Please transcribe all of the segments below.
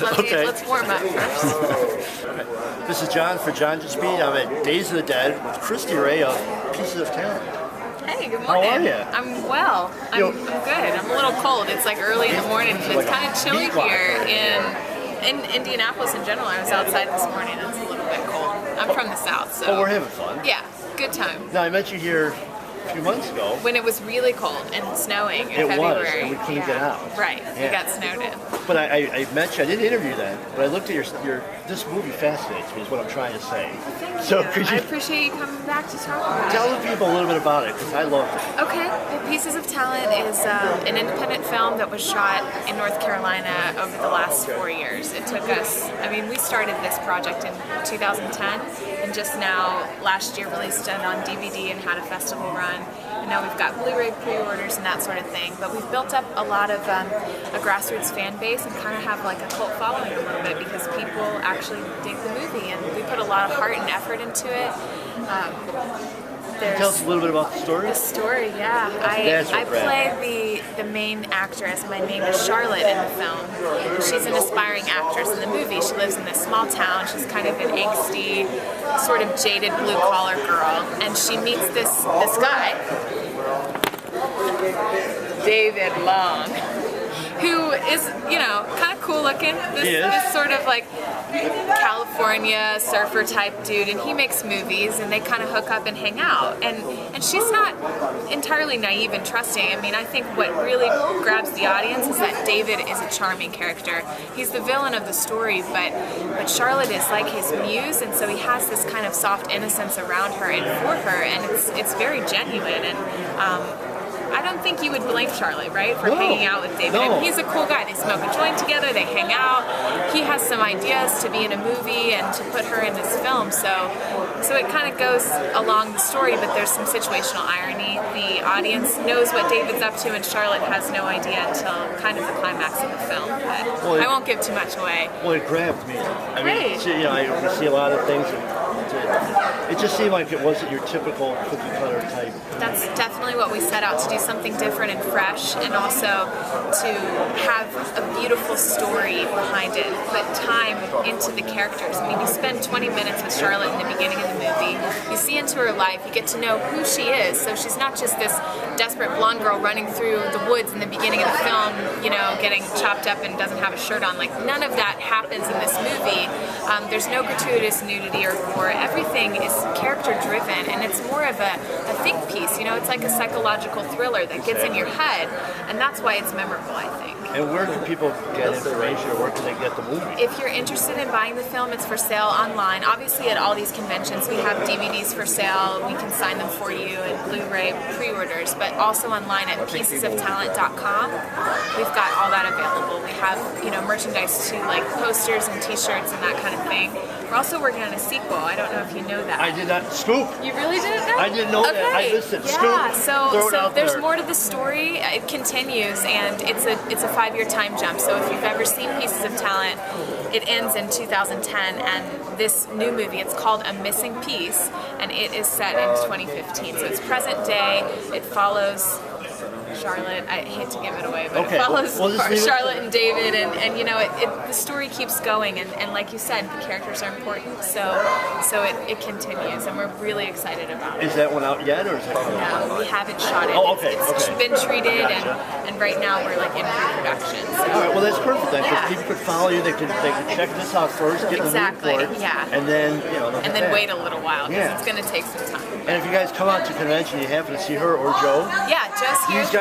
Okay. Let's warm up first. This is John for Johngy Speed. I'm at Days of the Dead with Kristi Ray of Pieces of Talent. Hey, good morning. How are you? I'm well. I'm good. I'm a little cold. It's like early in the morning. It's kind of chilly here in Indianapolis in general. I was outside this morning. It's a little bit cold. I'm from the south, so. Oh, we're having fun. Yeah, good time. Now, I met you here a few months ago. When it was really cold and snowing in It February. was, and we couldn't get out. Right, Yeah. we got snowed in. But I met you. I didn't interview then, but I looked at your. This movie fascinates me. Is what I'm trying to say. Thank So you. could I you appreciate you coming back to talk about tell it. the people a little bit about it? Because I love it. Okay, Pieces of Talent is an independent film that was shot in North Carolina over the last 4 years. It took us, we started this project in 2010 and just now last year released it on DVD and had a festival run. And now we've got Blu-ray pre-orders and that sort of thing. But we've built up a lot of a grassroots fan base and kind of have like a cult following a little bit because people actually dig the movie and we put a lot of heart and effort into it. Tell us a little bit about the story. The story, yeah. I play the main actress. My name is Charlotte in the film. She's an aspiring actress in the movie. She lives in this small town. She's kind of an angsty, sort of jaded blue-collar girl. And she meets this guy, David Long, who is, kind of cool looking. This sort of like California surfer type dude, and he makes movies and they kind of hook up and hang out. And she's not entirely naive and trusting. I think what really grabs the audience is that David is a charming character. He's the villain of the story, but Charlotte is like his muse, and so he has this kind of soft innocence around her and for her, and it's very genuine. And I don't think you would blame Charlotte, right, for hanging out with David. No. He's a cool guy. They smoke a joint together, they hang out. He has some ideas to be in a movie and to put her in this film, so it kind of goes along the story, but there's some situational irony. The audience knows what David's up to, and Charlotte has no idea until kind of the climax of the film. But I won't give too much away. Well, it grabbed me. Great. We see a lot of things, and it just seemed like it wasn't your typical cookie cutter type. That's definitely what we set out to do, something different and fresh, and also to have a beautiful story behind it, put time into the characters. You spend 20 minutes with Charlotte in the beginning of the movie. You see into her life, you get to know who she is, so she's not just this desperate blonde girl running through the woods in the beginning of the film, getting chopped up and doesn't have a shirt on. Like, none of that happens in this movie. There's no gratuitous nudity or gore. Everything is character driven, and it's more of a think piece. It's like a psychological thriller that gets in your head, and that's why it's memorable, I think. And where can people get information, or where can they get the movie? If you're interested in buying the film, it's for sale online. Obviously, at all these conventions, we have DVDs for sale. We can sign them for you and Blu-ray pre-orders, but also online at piecesoftalent.com. We've got all that available. We have, merchandise too, like posters and T-shirts and that kind of thing. We're also working on a sequel. I don't know if you know that. I did not. Scoop! You really didn't know? I didn't know that. I listened. Yeah, Scoop. so there's more to the story. It continues, and it's a 5-year time jump. So if you've ever seen Pieces of Talent, it ends in 2010, and this new movie, it's called A Missing Piece, and it is set in 2015. So it's present day. It follows Charlotte. I hate to give it away, but it follows Charlotte and David, and the story keeps going, and like you said, the characters are important, so it continues, and we're really excited about it. Is that one out yet, or is it coming out? No, we haven't shot it. Oh, okay. It's been treated, and right now we're like in pre-production. So. All right, well that's perfect then, because people could follow you. They could check this out first, get the movie for it, yeah, and then wait a little while because it's going to take some time. And if you guys come out to convention, you happen to see her or Joe. Yeah, Joe's here. These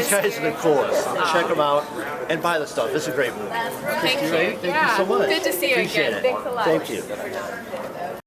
guys are the coolest. Check them out and buy the stuff. This is a great movie. Thank you. Thank you so much. Good to see you Appreciate again. it. Thanks a lot. Thank you.